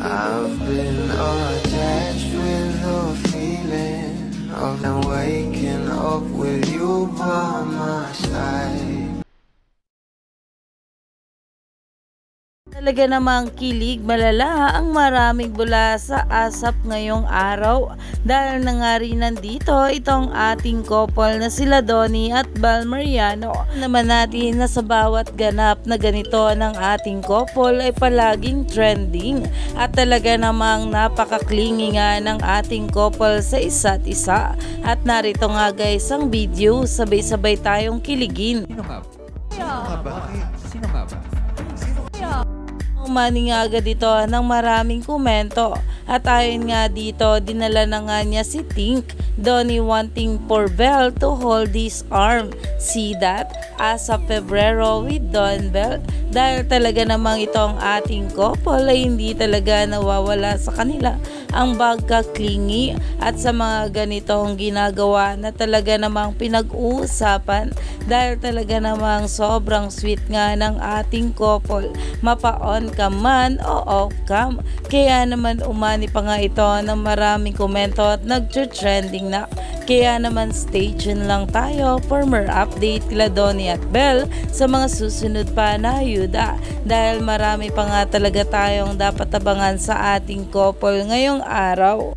I've been attached with the feeling of waking up with you by my side. Talaga namang kilig malala ang maraming bula sa ASAP ngayong araw dahil na nga rin nandito itong ating couple na sila Donnie at Bal Mariano. Naman natin na sa bawat ganap na ganito ng ating couple ay palaging trending at talaga namang napaka-clingy nga ng ating couple sa isa't isa. At narito nga guys ang video, sabay-sabay tayong kiligin. Sino nga? Sino nga ba? Sino nga ba? Umani nga agad ito ng maraming komento at ayon nga dito dinala na nga niya si Tink, Donnie wanting for Bel to hold his arm. See that? Asa Pebrero with Don Bel dahil talaga namang itong ating couple ay hindi talaga nawawala sa kanila ang pagka-clingy at sa mga ganitong ginagawa na talaga namang pinag-uusapan dahil talaga namang sobrang sweet nga ng ating couple, mapa-on cam man o off cam. Kaya naman umani pa nga ito ng maraming komento at nag-trending na. Kaya naman stay tuned lang tayo for more update kila Donnie at Bel sa mga susunod pa na ayuda dahil marami pa nga talaga tayong dapat abangan sa ating couple ngayong araw.